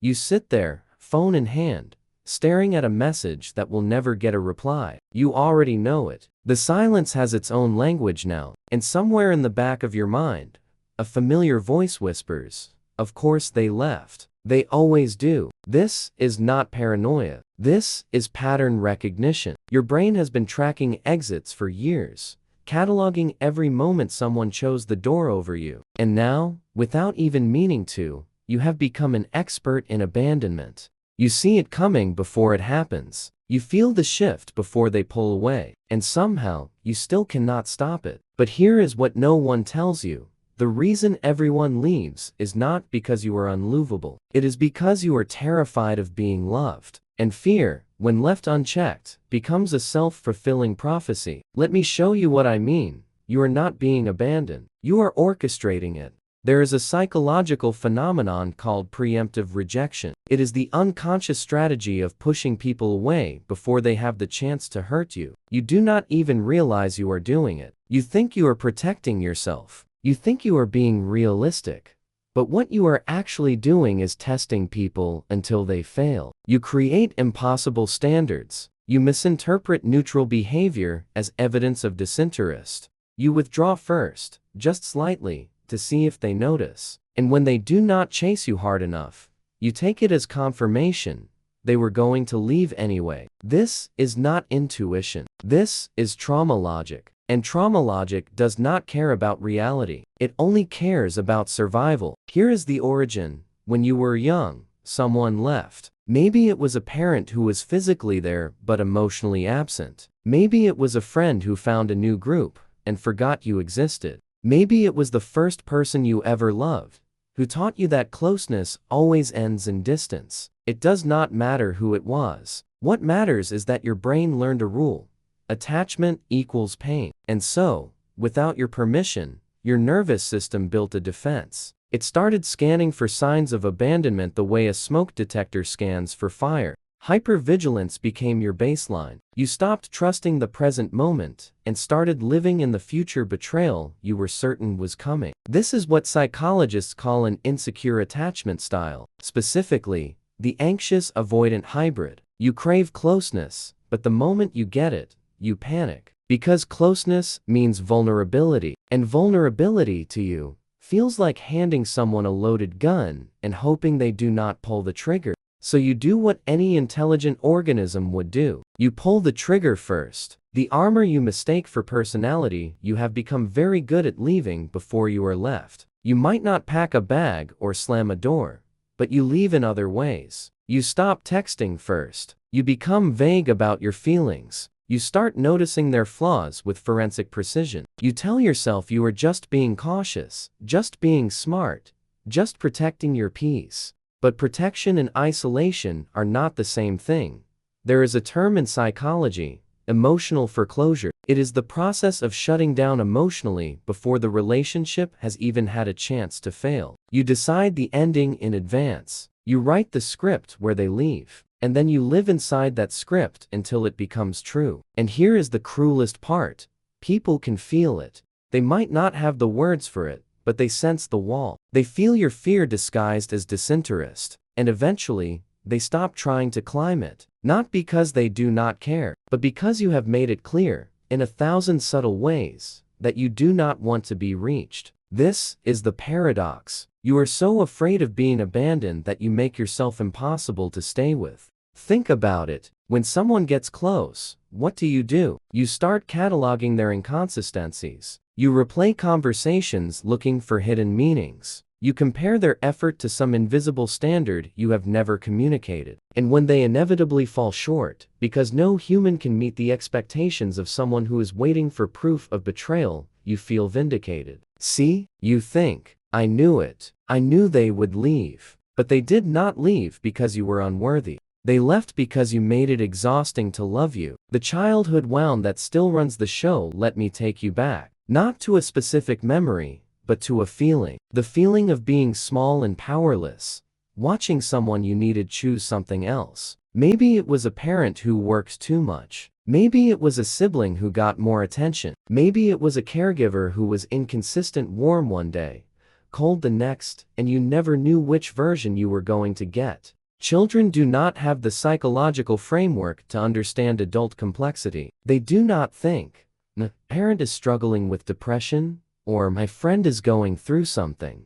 You sit there, phone in hand, staring at a message that will never get a reply. You already know it. The silence has its own language now, and somewhere in the back of your mind, a familiar voice whispers, "Of course they left. They always do." This is not paranoia. This is pattern recognition. Your brain has been tracking exits for years, cataloging every moment someone chose the door over you. And now, without even meaning to, you have become an expert in abandonment. You see it coming before it happens. You feel the shift before they pull away, and somehow, you still cannot stop it. But here is what no one tells you. The reason everyone leaves is not because you are unlovable. It is because you are terrified of being loved. And fear, when left unchecked, becomes a self-fulfilling prophecy. Let me show you what I mean. You are not being abandoned. You are orchestrating it. There is a psychological phenomenon called preemptive rejection. It is the unconscious strategy of pushing people away before they have the chance to hurt you. You do not even realize you are doing it. You think you are protecting yourself. You think you are being realistic. But what you are actually doing is testing people until they fail. You create impossible standards. You misinterpret neutral behavior as evidence of disinterest. You withdraw first, just slightly, to see if they notice. And when they do not chase you hard enough, you take it as confirmation they were going to leave anyway. This is not intuition. This is trauma logic. And trauma logic does not care about reality. It only cares about survival. Here is the origin. When you were young, someone left. Maybe it was a parent who was physically there but emotionally absent. Maybe it was a friend who found a new group and forgot you existed. Maybe it was the first person you ever loved, who taught you that closeness always ends in distance. It does not matter who it was. What matters is that your brain learned a rule. Attachment equals pain. And so, without your permission, your nervous system built a defense. It started scanning for signs of abandonment the way a smoke detector scans for fire. Hypervigilance became your baseline. You stopped trusting the present moment and started living in the future betrayal you were certain was coming. This is what psychologists call an insecure attachment style. Specifically, the anxious avoidant hybrid. You crave closeness, but the moment you get it, you panic. Because closeness means vulnerability, and vulnerability to you feels like handing someone a loaded gun and hoping they do not pull the trigger. So you do what any intelligent organism would do. You pull the trigger first. The armor you mistake for personality you have become very good at leaving before you are left. You might not pack a bag or slam a door, but you leave in other ways. You stop texting first. You become vague about your feelings. You start noticing their flaws with forensic precision. You tell yourself you are just being cautious, just being smart, just protecting your peace. But protection and isolation are not the same thing. There is a term in psychology, emotional foreclosure. It is the process of shutting down emotionally before the relationship has even had a chance to fail. You decide the ending in advance. You write the script where they leave. And then you live inside that script until it becomes true. And here is the cruelest part. People can feel it. They might not have the words for it, but they sense the wall. They feel your fear disguised as disinterest. And eventually, they stop trying to climb it. Not because they do not care, but because you have made it clear, in 1,000 subtle ways, that you do not want to be reached. This is the paradox. You are so afraid of being abandoned that you make yourself impossible to stay with. Think about it. When someone gets close, what do? You start cataloging their inconsistencies. You replay conversations looking for hidden meanings. You compare their effort to some invisible standard you have never communicated. And when they inevitably fall short, because no human can meet the expectations of someone who is waiting for proof of betrayal, you feel vindicated. See, you think, I knew it. I knew they would leave. But they did not leave because you were unworthy. They left because you made it exhausting to love you. The childhood wound that still runs the show let me take you back. Not to a specific memory, but to a feeling. The feeling of being small and powerless. Watching someone you needed choose something else. Maybe it was a parent who worked too much. Maybe it was a sibling who got more attention. Maybe it was a caregiver who was inconsistent warm one day, cold the next, and you never knew which version you were going to get. Children do not have the psychological framework to understand adult complexity. They do not think, "My parent is struggling with depression," or "my friend is going through something."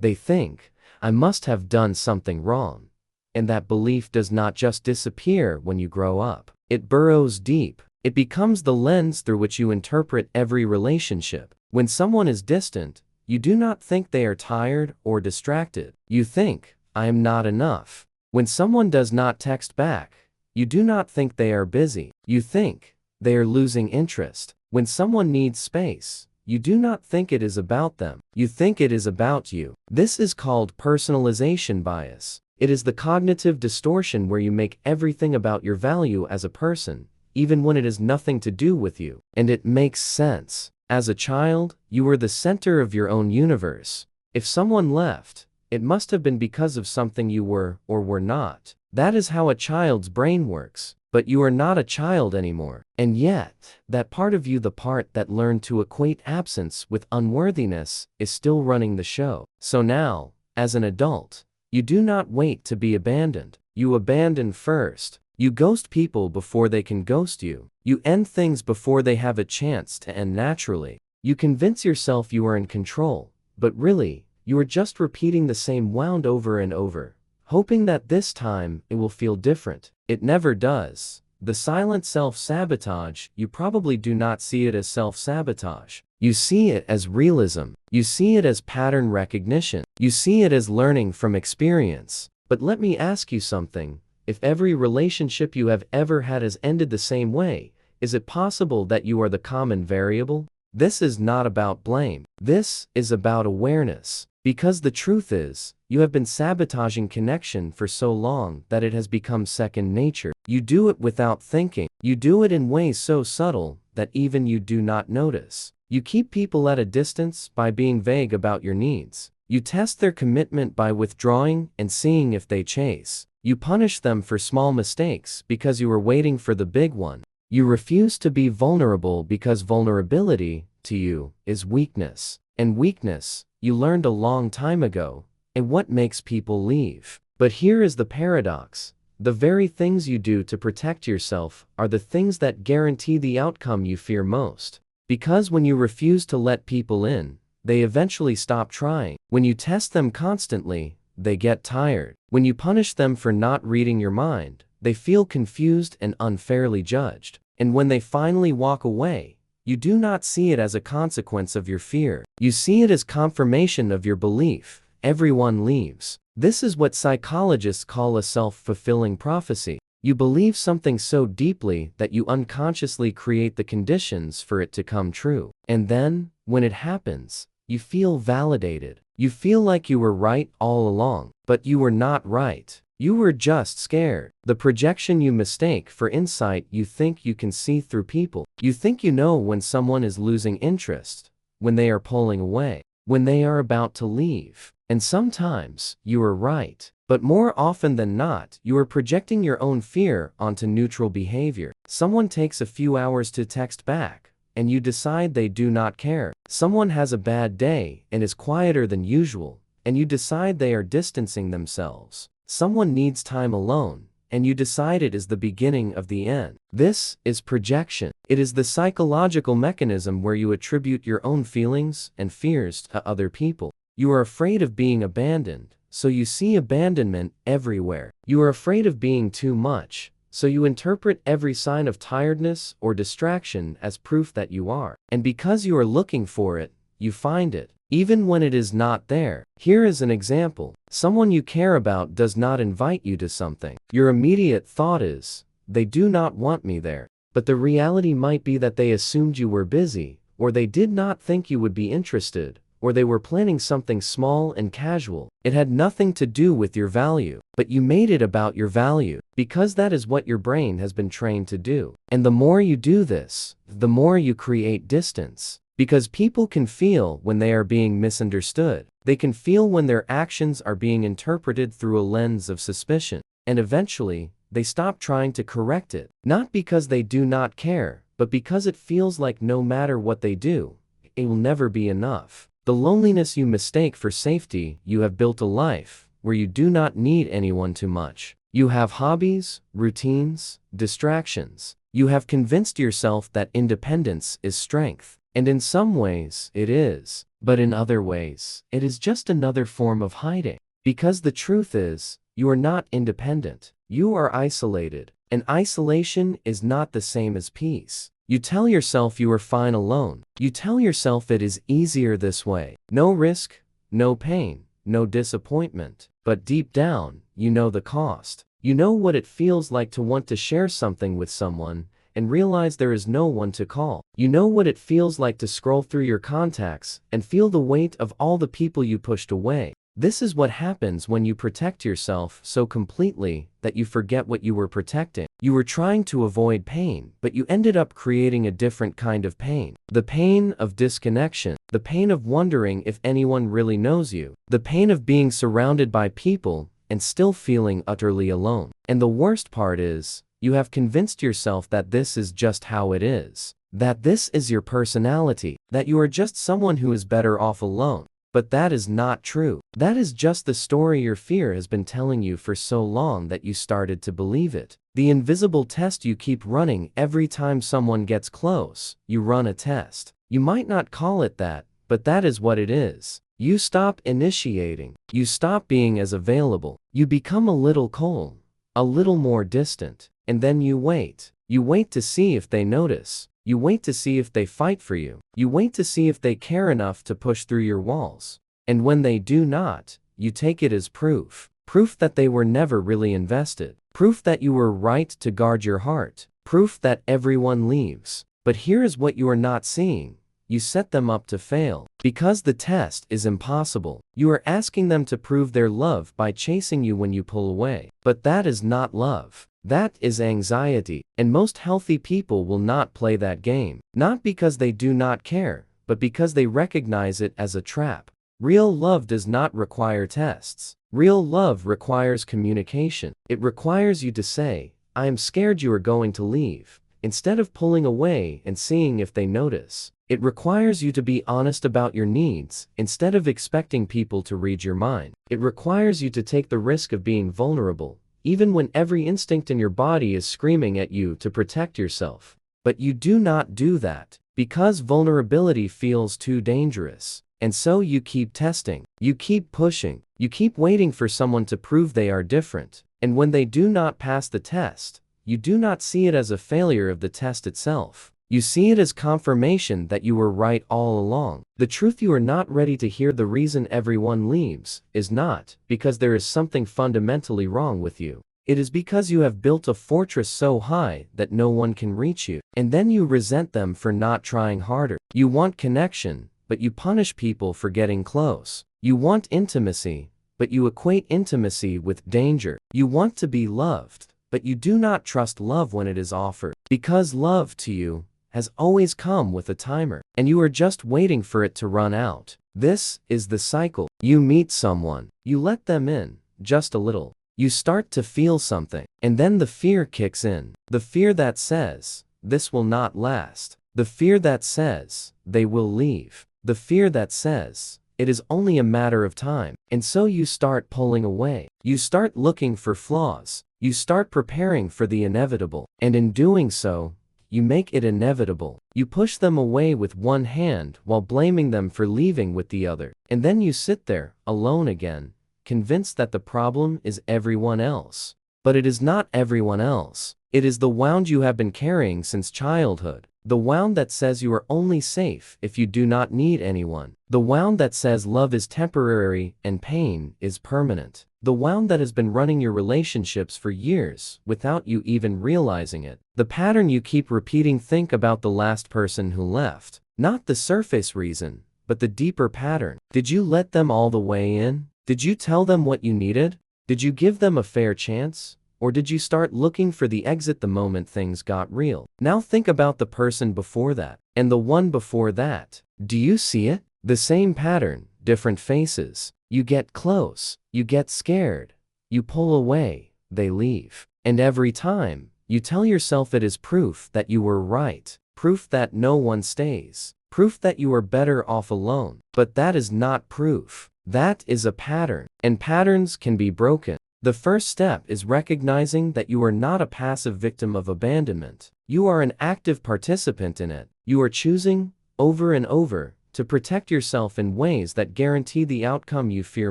They think, "I must have done something wrong." And that belief does not just disappear when you grow up. It burrows deep. It becomes the lens through which you interpret every relationship. When someone is distant, you do not think they are tired or distracted. You think, "I am not enough." When someone does not text back, you do not think they are busy. You think, "They are losing interest." When someone needs space, you do not think it is about them. You think it is about you. This is called personalization bias. It is the cognitive distortion where you make everything about your value as a person, even when it has nothing to do with you. And it makes sense. As a child, you were the center of your own universe. If someone left, it must have been because of something you were or were not. That is how a child's brain works. But you are not a child anymore. And yet, that part of you, the part that learned to equate absence with unworthiness, is still running the show. So now, as an adult, you do not wait to be abandoned. You abandon first. You ghost people before they can ghost you. You end things before they have a chance to end naturally. You convince yourself you are in control, but really, you are just repeating the same wound over and over, hoping that this time it will feel different. It never does. The silent self-sabotage, you probably do not see it as self-sabotage. You see it as realism. You see it as pattern recognition. You see it as learning from experience. But let me ask you something. If every relationship you have ever had has ended the same way, is it possible that you are the common variable? This is not about blame. This is about awareness. Because the truth is, you have been sabotaging connection for so long that it has become second nature. You do it without thinking. You do it in ways so subtle that even you do not notice. You keep people at a distance by being vague about your needs. You test their commitment by withdrawing and seeing if they chase. You punish them for small mistakes because you are waiting for the big one. You refuse to be vulnerable because vulnerability, to you, is weakness. And weakness, you learned a long time ago, and what makes people leave. But here is the paradox. The very things you do to protect yourself are the things that guarantee the outcome you fear most. Because when you refuse to let people in, they eventually stop trying. When you test them constantly, they get tired. When you punish them for not reading your mind, they feel confused and unfairly judged. And when they finally walk away, you do not see it as a consequence of your fear. You see it as confirmation of your belief. Everyone leaves. This is what psychologists call a self-fulfilling prophecy. You believe something so deeply that you unconsciously create the conditions for it to come true. And then, when it happens, you feel validated. You feel like you were right all along. But you were not right. You were just scared. The projection you mistake for insight. You think you can see through people. You think you know when someone is losing interest, when they are pulling away, when they are about to leave. And sometimes, you are right. But more often than not, you are projecting your own fear onto neutral behavior. Someone takes a few hours to text back, and you decide they do not care. Someone has a bad day and is quieter than usual, and you decide they are distancing themselves. Someone needs time alone, and you decide it is the beginning of the end. This is projection. It is the psychological mechanism where you attribute your own feelings and fears to other people. You are afraid of being abandoned, so you see abandonment everywhere. You are afraid of being too much, so you interpret every sign of tiredness or distraction as proof that you are. And because you are looking for it, you find it, even when it is not there. Here is an example. Someone you care about does not invite you to something. Your immediate thought is, they do not want me there. But the reality might be that they assumed you were busy, or they did not think you would be interested, or they were planning something small and casual. It had nothing to do with your value, but you made it about your value, because that is what your brain has been trained to do. And the more you do this, the more you create distance. Because people can feel when they are being misunderstood. They can feel when their actions are being interpreted through a lens of suspicion. And eventually, they stop trying to correct it. Not because they do not care, but because it feels like no matter what they do, it will never be enough. The loneliness you mistake for safety. You have built a life where you do not need anyone too much. You have hobbies, routines, distractions. You have convinced yourself that independence is strength. And in some ways, it is. But in other ways, it is just another form of hiding. Because the truth is, you are not independent. You are isolated. And isolation is not the same as peace. You tell yourself you are fine alone. You tell yourself it is easier this way. No risk, no pain, no disappointment. But deep down, you know the cost. You know what it feels like to want to share something with someone and realize there is no one to call. You know what it feels like to scroll through your contacts and feel the weight of all the people you pushed away. This is what happens when you protect yourself so completely that you forget what you were protecting. You were trying to avoid pain, but you ended up creating a different kind of pain. The pain of disconnection. The pain of wondering if anyone really knows you. The pain of being surrounded by people and still feeling utterly alone. And the worst part is, you have convinced yourself that this is just how it is. That this is your personality. That you are just someone who is better off alone. But that is not true. That is just the story your fear has been telling you for so long that you started to believe it. The invisible test you keep running every time someone gets close. You run a test. You might not call it that, but that is what it is. You stop initiating. You stop being as available. You become a little cold, a little more distant. And then you wait. You wait to see if they notice. You wait to see if they fight for you. You wait to see if they care enough to push through your walls. And when they do not, you take it as proof. Proof that they were never really invested. Proof that you were right to guard your heart. Proof that everyone leaves. But here is what you are not seeing. You set them up to fail. Because the test is impossible. You are asking them to prove their love by chasing you when you pull away. But that is not love. That is anxiety, and most healthy people will not play that game. Not because they do not care, but because they recognize it as a trap. Real love does not require tests. Real love requires communication. It requires you to say, "I am scared you are going to leave," instead of pulling away and seeing if they notice. It requires you to be honest about your needs, instead of expecting people to read your mind. It requires you to take the risk of being vulnerable, even when every instinct in your body is screaming at you to protect yourself. But you do not do that, because vulnerability feels too dangerous. And so you keep testing, you keep pushing, you keep waiting for someone to prove they are different. And when they do not pass the test, you do not see it as a failure of the test itself. You see it as confirmation that you were right all along. The truth you are not ready to hear. The reason everyone leaves is not because there is something fundamentally wrong with you. It is because you have built a fortress so high that no one can reach you. And then you resent them for not trying harder. You want connection, but you punish people for getting close. You want intimacy, but you equate intimacy with danger. You want to be loved, but you do not trust love when it is offered. Because love to you has always come with a timer, and you are just waiting for it to run out. This is the cycle. You meet someone, you let them in, just a little. You start to feel something, and then the fear kicks in. The fear that says, this will not last. The fear that says, they will leave. The fear that says, it is only a matter of time. And so you start pulling away. You start looking for flaws. You start preparing for the inevitable. And in doing so, you make it inevitable. You push them away with one hand while blaming them for leaving with the other. And then you sit there, alone again, convinced that the problem is everyone else. But it is not everyone else. It is the wound you have been carrying since childhood. The wound that says you are only safe if you do not need anyone. The wound that says love is temporary and pain is permanent. The wound that has been running your relationships for years without you even realizing it. The pattern you keep repeating. Think about the last person who left. Not the surface reason, but the deeper pattern. Did you let them all the way in? Did you tell them what you needed? Did you give them a fair chance? Or did you start looking for the exit the moment things got real? Now think about the person before that, and the one before that. Do you see it? The same pattern, different faces. You get close, you get scared, you pull away, they leave. And every time, you tell yourself it is proof that you were right, proof that no one stays. proof that you are better off alone. But that is not proof. That is a pattern, and patterns can be broken. The first step is recognizing that you are not a passive victim of abandonment. You are an active participant in it. You are choosing, over and over, to protect yourself in ways that guarantee the outcome you fear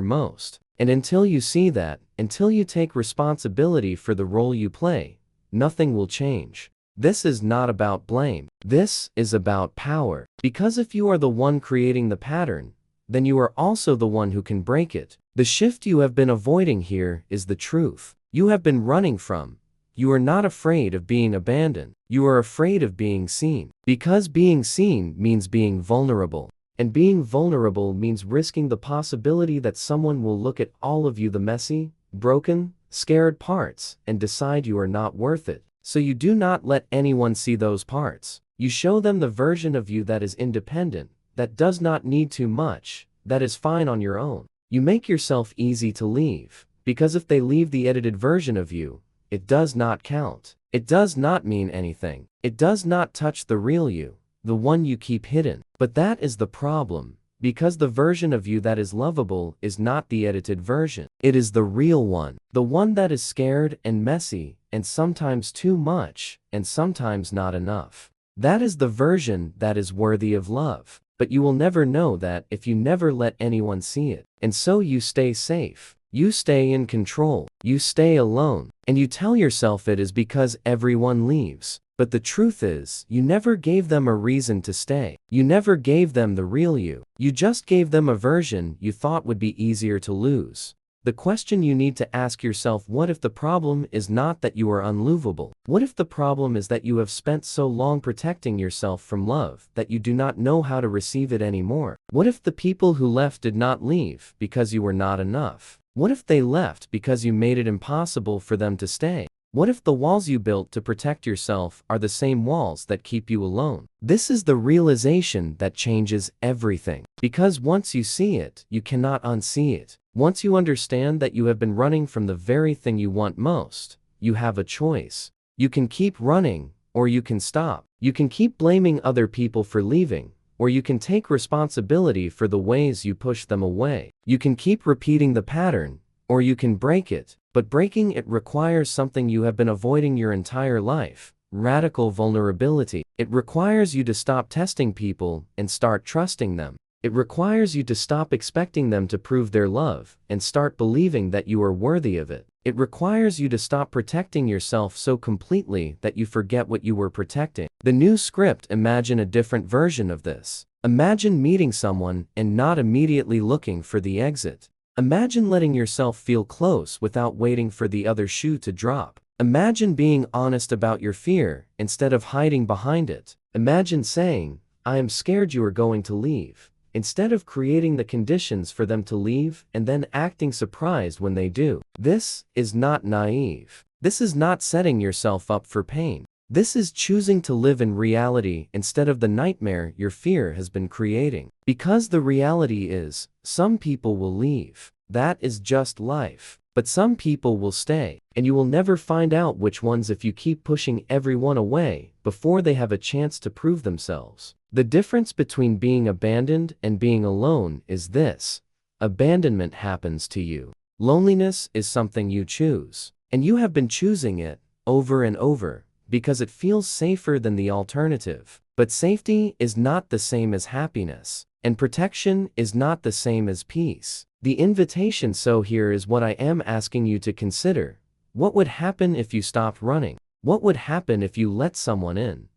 most. And until you see that, until you take responsibility for the role you play, nothing will change. This is not about blame. This is about power. Because if you are the one creating the pattern, then you are also the one who can break it. The shift you have been avoiding here is the truth you have been running from. You are not afraid of being abandoned. You are afraid of being seen. Because being seen means being vulnerable. And being vulnerable means risking the possibility that someone will look at all of you, the messy, broken, scared parts, and decide you are not worth it. So you do not let anyone see those parts. You show them the version of you that is independent, that does not need too much, that is fine on your own. You make yourself easy to leave, because if they leave the edited version of you, it does not count. It does not mean anything. It does not touch the real you, the one you keep hidden. But that is the problem, because the version of you that is lovable is not the edited version. It is the real one, the one that is scared and messy, and sometimes too much, and sometimes not enough. That is the version that is worthy of love. But you will never know that if you never let anyone see it. And so you stay safe. You stay in control. You stay alone. And you tell yourself it is because everyone leaves. But the truth is, you never gave them a reason to stay. You never gave them the real you. You just gave them a version you thought would be easier to lose. The question you need to ask yourself: what if the problem is not that you are unlovable? What if the problem is that you have spent so long protecting yourself from love that you do not know how to receive it anymore? What if the people who left did not leave because you were not enough? What if they left because you made it impossible for them to stay? What if the walls you built to protect yourself are the same walls that keep you alone? This is the realization that changes everything. Because once you see it, you cannot unsee it. Once you understand that you have been running from the very thing you want most, you have a choice. You can keep running, or you can stop. You can keep blaming other people for leaving, or you can take responsibility for the ways you push them away. You can keep repeating the pattern, or you can break it. But breaking it requires something you have been avoiding your entire life: radical vulnerability. It requires you to stop testing people and start trusting them. It requires you to stop expecting them to prove their love and start believing that you are worthy of it. It requires you to stop protecting yourself so completely that you forget what you were protecting. The new script: imagine a different version of this. Imagine meeting someone and not immediately looking for the exit. Imagine letting yourself feel close without waiting for the other shoe to drop. Imagine being honest about your fear instead of hiding behind it. Imagine saying, "I am scared you are going to leave," instead of creating the conditions for them to leave and then acting surprised when they do. This is not naive. This is not setting yourself up for pain. This is choosing to live in reality instead of the nightmare your fear has been creating. Because the reality is, some people will leave. That is just life. But some people will stay, and you will never find out which ones if you keep pushing everyone away before they have a chance to prove themselves. The difference between being abandoned and being alone is this: abandonment happens to you. Loneliness is something you choose. And you have been choosing it over and over because it feels safer than the alternative. But safety is not the same as happiness, and protection is not the same as peace. The invitation so here is what I am asking you to consider. What would happen if you stopped running? What would happen if you let someone in,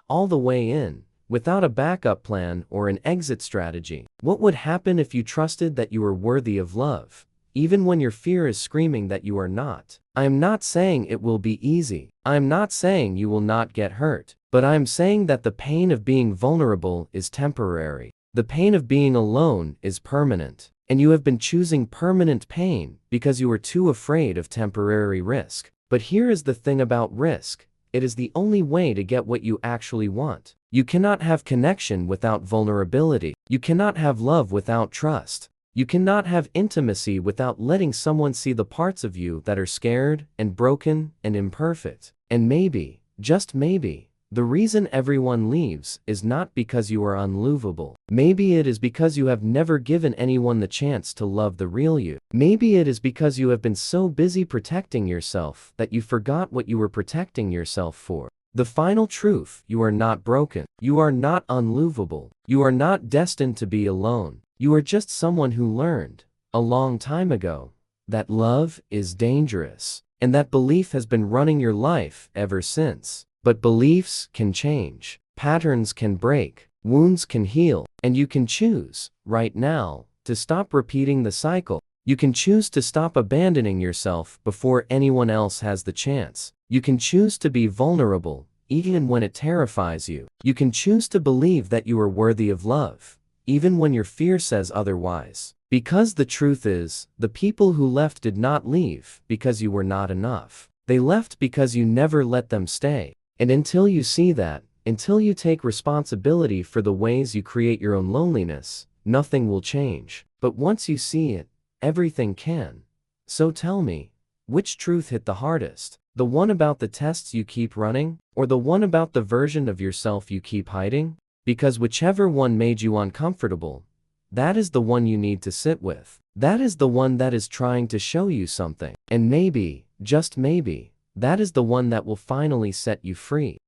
all the way in, without a backup plan or an exit strategy? What would happen if you trusted that you are worthy of love, even when your fear is screaming that you are not? I am not saying it will be easy. I am not saying you will not get hurt. But I am saying that the pain of being vulnerable is temporary. The pain of being alone is permanent. And you have been choosing permanent pain because you are too afraid of temporary risk. But here is the thing about risk: it is the only way to get what you actually want. You cannot have connection without vulnerability. You cannot have love without trust. You cannot have intimacy without letting someone see the parts of you that are scared and broken and imperfect. And maybe, just maybe, The reason everyone leaves is not because you are unlovable. Maybe it is because you have never given anyone the chance to love the real you. Maybe it is because you have been so busy protecting yourself that you forgot what you were protecting yourself for. The final truth: you are not broken. You are not unlovable. You are not destined to be alone. You are just someone who learned, a long time ago, that love is dangerous. And that belief has been running your life ever since. But beliefs can change, patterns can break, wounds can heal, and you can choose, right now, to stop repeating the cycle. You can choose to stop abandoning yourself before anyone else has the chance. You can choose to be vulnerable, even when it terrifies you. You can choose to believe that you are worthy of love, even when your fear says otherwise. Because the truth is, the people who left did not leave because you were not enough. They left because you never let them stay. And until you see that, until you take responsibility for the ways you create your own loneliness, nothing will change. But once you see it, everything can. So tell me, which truth hit the hardest? The one about the tests you keep running, or the one about the version of yourself you keep hiding? Because whichever one made you uncomfortable, that is the one you need to sit with. That is the one that is trying to show you something. And maybe, just maybe, that is the one that will finally set you free.